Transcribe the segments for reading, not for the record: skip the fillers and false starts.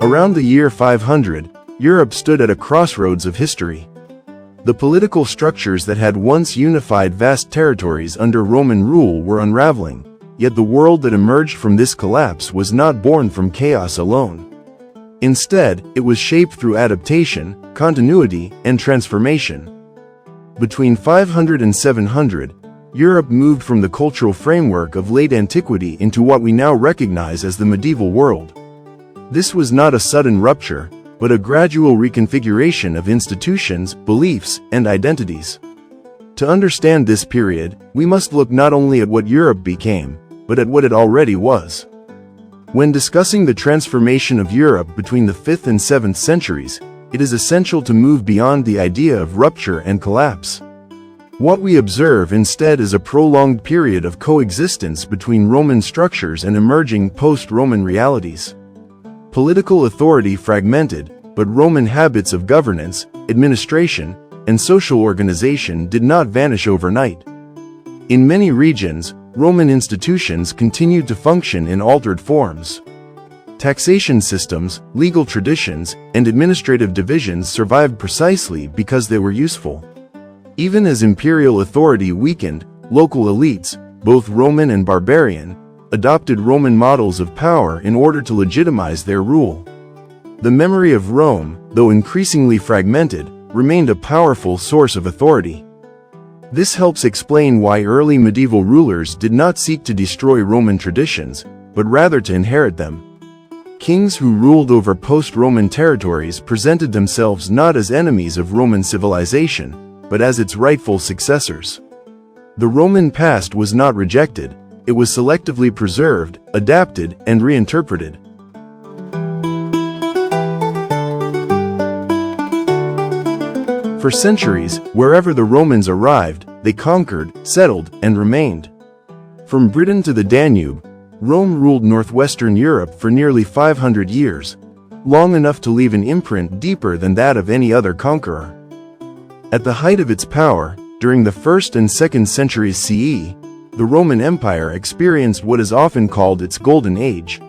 Around the year 500, Europe stood at a crossroads of history. The political structures that had once unified vast territories under Roman rule were unraveling, yet the world that emerged from this collapse was not born from chaos alone. Instead, it was shaped through adaptation, continuity, and transformation. Between 500 and 700, Europe moved from the cultural framework of late antiquity into what we now recognize as the medieval world. This was not a sudden rupture, but a gradual reconfiguration of institutions, beliefs, and identities. To understand this period, we must look not only at what Europe became, but at what it already was. When discussing the transformation of Europe between the 5th and 7th centuries, it is essential to move beyond the idea of rupture and collapse. What we observe instead is a prolonged period of coexistence between Roman structures and emerging post-Roman realities. Political authority fragmented, but Roman habits of governance, administration, and social organization did not vanish overnight. In many regions, Roman institutions continued to function in altered forms. Taxation systems, legal traditions, and administrative divisions survived precisely because they were useful. Even as imperial authority weakened, local elites, both Roman and barbarian, adopted Roman models of power in order to legitimize their rule. The memory of Rome, though increasingly fragmented, remained a powerful source of authority. This helps explain why early medieval rulers did not seek to destroy Roman traditions, but rather to inherit them. Kings who ruled over post-Roman territories presented themselves not as enemies of Roman civilization, but as its rightful successors. The Roman past was not rejected, it was selectively preserved, adapted, and reinterpreted. For centuries, wherever the Romans arrived, they conquered, settled, and remained. From Britain to the Danube, Rome ruled northwestern Europe for nearly 500 years, long enough to leave an imprint deeper than that of any other conqueror. At the height of its power, during the 1st and 2nd centuries CE, the Roman Empire experienced what is often called its Golden Age.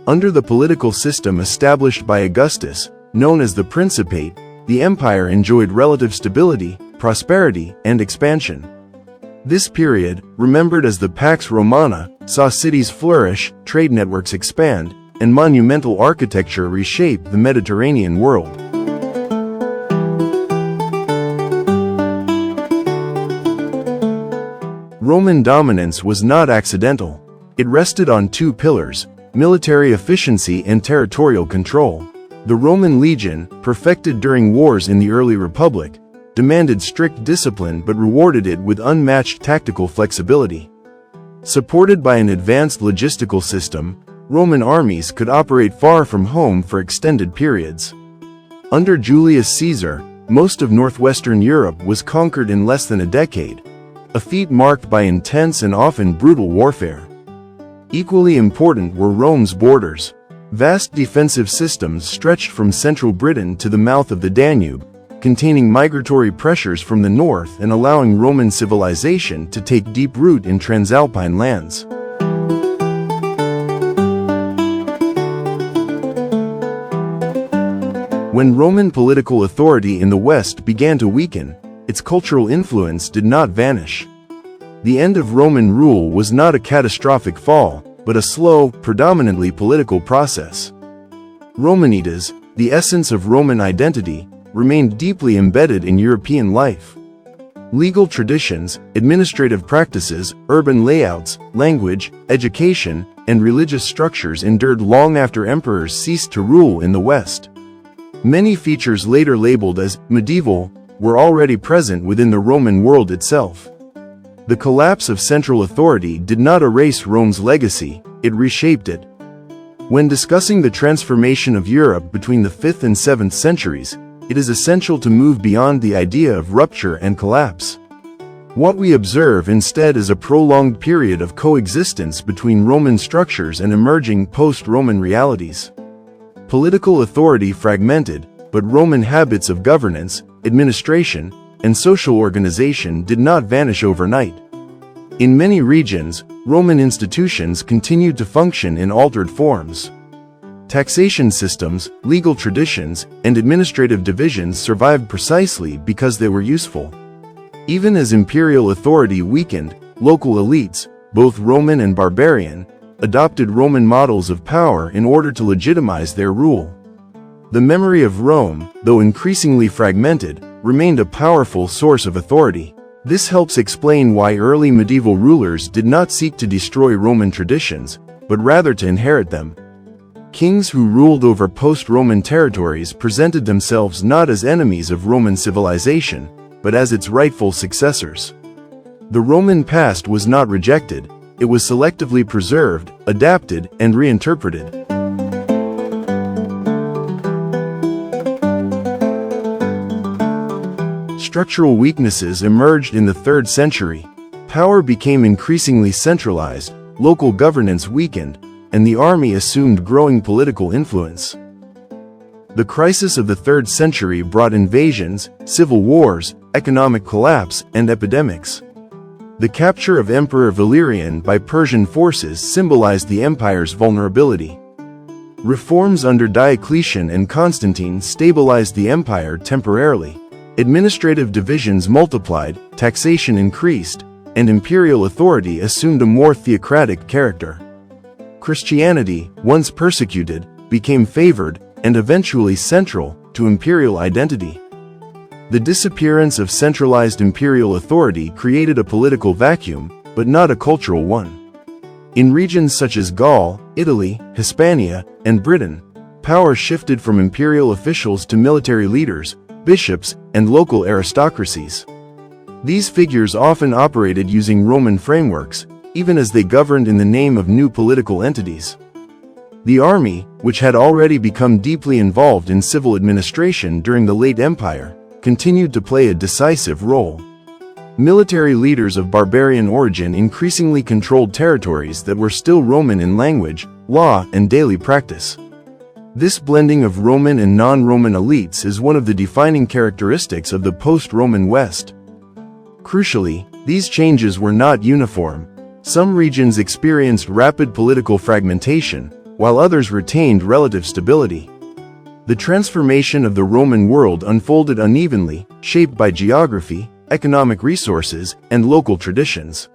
Under the political system established by Augustus, known as the Principate, the empire enjoyed relative stability, prosperity, and expansion. This period, remembered as the Pax Romana, saw cities flourish, trade networks expand, and monumental architecture reshape the Mediterranean world. Roman dominance was not accidental. It rested on two pillars: military efficiency and territorial control. The Roman legion, perfected during wars in the early Republic, demanded strict discipline but rewarded it with unmatched tactical flexibility. Supported by an advanced logistical system, Roman armies could operate far from home for extended periods. Under Julius Caesar, most of northwestern Europe was conquered in less than a decade, a feat marked by intense and often brutal warfare. Equally important were Rome's borders. Vast defensive systems stretched from central Britain to the mouth of the Danube, containing migratory pressures from the north and allowing Roman civilization to take deep root in Transalpine lands. When Roman political authority in the West began to weaken, its cultural influence did not vanish. The end of Roman rule was not a catastrophic fall, but a slow, predominantly political process. Romanitas, the essence of Roman identity, remained deeply embedded in European life. Legal traditions, administrative practices, urban layouts, language, education, and religious structures endured long after emperors ceased to rule in the West. Many features later labeled as medieval were already present within the Roman world itself. The collapse of central authority did not erase Rome's legacy, it reshaped it. When discussing the transformation of Europe between the 5th and 7th centuries, it is essential to move beyond the idea of rupture and collapse. What we observe instead is a prolonged period of coexistence between Roman structures and emerging post-Roman realities. Political authority fragmented, but Roman habits of governance, administration, and social organization did not vanish overnight. In many regions, Roman institutions continued to function in altered forms. Taxation systems, legal traditions, and administrative divisions survived precisely because they were useful. Even as imperial authority weakened, local elites, both Roman and barbarian, adopted Roman models of power in order to legitimize their rule. The memory of Rome, though increasingly fragmented, remained a powerful source of authority. This helps explain why early medieval rulers did not seek to destroy Roman traditions, but rather to inherit them. Kings who ruled over post-Roman territories presented themselves not as enemies of Roman civilization, but as its rightful successors. The Roman past was not rejected, it was selectively preserved, adapted, and reinterpreted. Structural weaknesses emerged in the 3rd century. Power became increasingly centralized, local governance weakened, and the army assumed growing political influence. The crisis of the 3rd century brought invasions, civil wars, economic collapse, and epidemics. The capture of Emperor Valerian by Persian forces symbolized the empire's vulnerability. Reforms under Diocletian and Constantine stabilized the empire temporarily. Administrative divisions multiplied, taxation increased, and imperial authority assumed a more theocratic character. Christianity, once persecuted, became favored, and eventually central, to imperial identity. The disappearance of centralized imperial authority created a political vacuum, but not a cultural one. In regions such as Gaul, Italy, Hispania, and Britain, power shifted from imperial officials to military leaders, bishops, and local aristocracies. These figures often operated using Roman frameworks, even as they governed in the name of new political entities. The army, which had already become deeply involved in civil administration during the late empire, continued to play a decisive role. Military leaders of barbarian origin increasingly controlled territories that were still Roman in language, law, and daily practice. This blending of Roman and non-Roman elites is one of the defining characteristics of the post-Roman West. Crucially, these changes were not uniform. Some regions experienced rapid political fragmentation, while others retained relative stability. The transformation of the Roman world unfolded unevenly, shaped by geography, economic resources, and local traditions.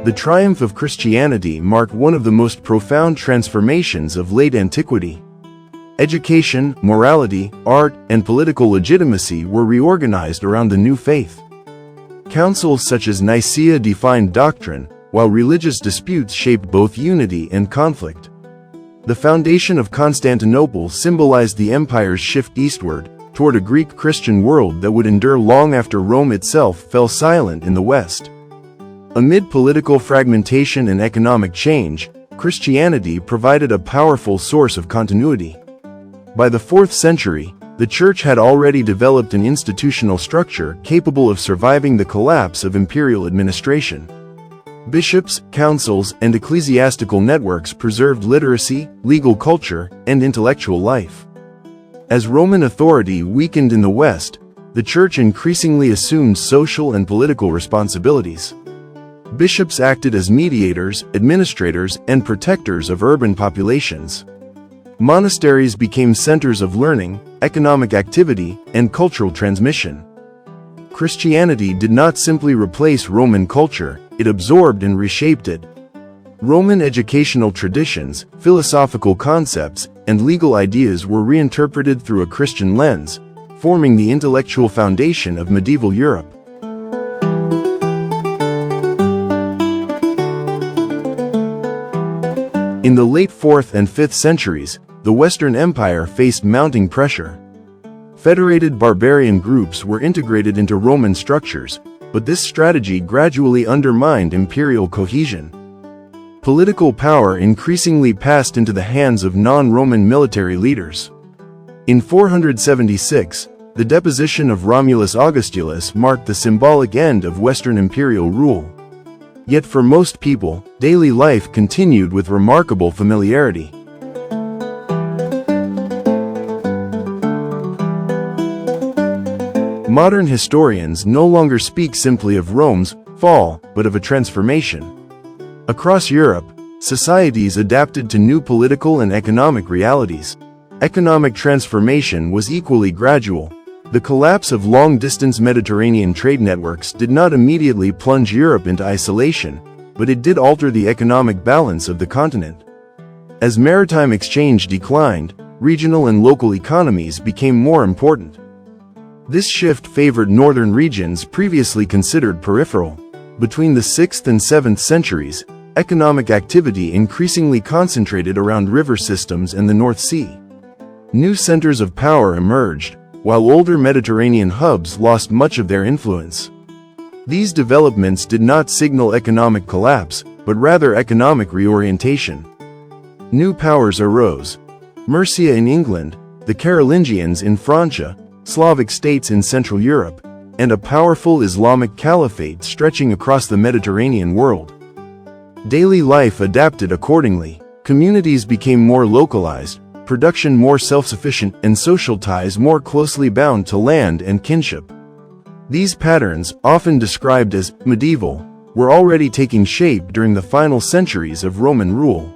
The triumph of Christianity marked one of the most profound transformations of late antiquity. Education, morality, art, and political legitimacy were reorganized around the new faith. Councils such as Nicaea defined doctrine, while religious disputes shaped both unity and conflict. The foundation of Constantinople symbolized the empire's shift eastward, toward a Greek Christian world that would endure long after Rome itself fell silent in the West. Amid political fragmentation and economic change, Christianity provided a powerful source of continuity. By the 4th century, the Church had already developed an institutional structure capable of surviving the collapse of imperial administration. Bishops, councils, and ecclesiastical networks preserved literacy, legal culture, and intellectual life. As Roman authority weakened in the West, the Church increasingly assumed social and political responsibilities. Bishops acted as mediators, administrators, and protectors of urban populations. Monasteries became centers of learning, economic activity, and cultural transmission. Christianity did not simply replace Roman culture, it absorbed and reshaped it. Roman educational traditions, philosophical concepts, and legal ideas were reinterpreted through a Christian lens, forming the intellectual foundation of medieval Europe. In the late 4th and 5th centuries, the Western Empire faced mounting pressure. Federated barbarian groups were integrated into Roman structures, but this strategy gradually undermined imperial cohesion. Political power increasingly passed into the hands of non-Roman military leaders. In 476, the deposition of Romulus Augustulus marked the symbolic end of Western imperial rule. Yet for most people, daily life continued with remarkable familiarity. Modern historians no longer speak simply of Rome's fall, but of a transformation. Across Europe, societies adapted to new political and economic realities. Economic transformation was equally gradual. The collapse of long-distance Mediterranean trade networks did not immediately plunge Europe into isolation, but it did alter the economic balance of the continent. As maritime exchange declined, regional and local economies became more important. This shift favored northern regions previously considered peripheral. Between the 6th and 7th centuries, economic activity increasingly concentrated around river systems and the North Sea. New centers of power emerged, while older Mediterranean hubs lost much of their influence. These developments did not signal economic collapse, but rather economic reorientation. New powers arose. Mercia in England, the Carolingians in Francia, Slavic states in Central Europe, and a powerful Islamic caliphate stretching across the Mediterranean world. Daily life adapted accordingly. Communities became more localized, production more self-sufficient, and social ties more closely bound to land and kinship. These patterns, often described as medieval, were already taking shape during the final centuries of Roman rule.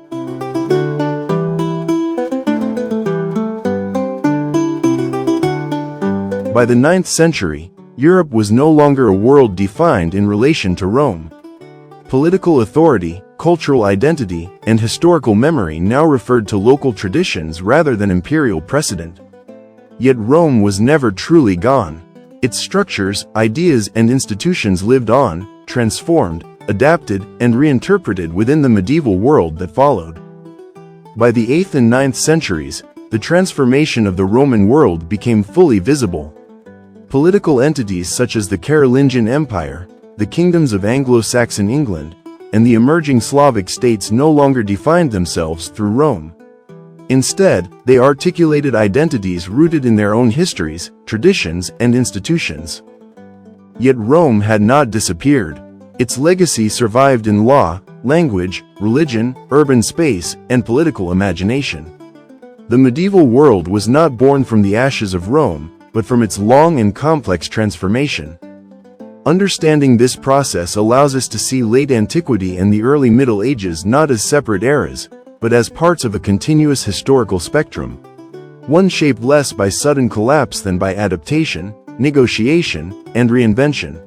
By the 9th century, Europe was no longer a world defined in relation to Rome. Political authority, cultural identity, and historical memory now referred to local traditions rather than imperial precedent. Yet Rome was never truly gone. Its structures, ideas, and institutions lived on, transformed, adapted, and reinterpreted within the medieval world that followed. By the 8th and 9th centuries, the transformation of the Roman world became fully visible. Political entities such as the Carolingian Empire, the kingdoms of Anglo-Saxon England, and the emerging Slavic states no longer defined themselves through Rome. Instead, they articulated identities rooted in their own histories, traditions, and institutions. Yet Rome had not disappeared. Its legacy survived in law, language, religion, urban space, and political imagination. The medieval world was not born from the ashes of Rome, but from its long and complex transformation. Understanding this process allows us to see late antiquity and the early Middle Ages not as separate eras, but as parts of a continuous historical spectrum. One shaped less by sudden collapse than by adaptation, negotiation, and reinvention.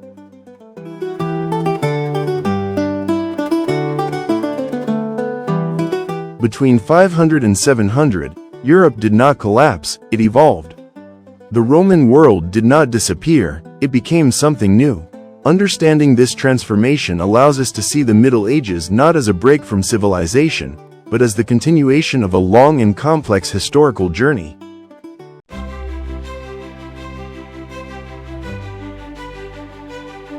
Between 500 and 700, Europe did not collapse, it evolved. The Roman world did not disappear, it became something new. Understanding this transformation allows us to see the Middle Ages not as a break from civilization, but as the continuation of a long and complex historical journey.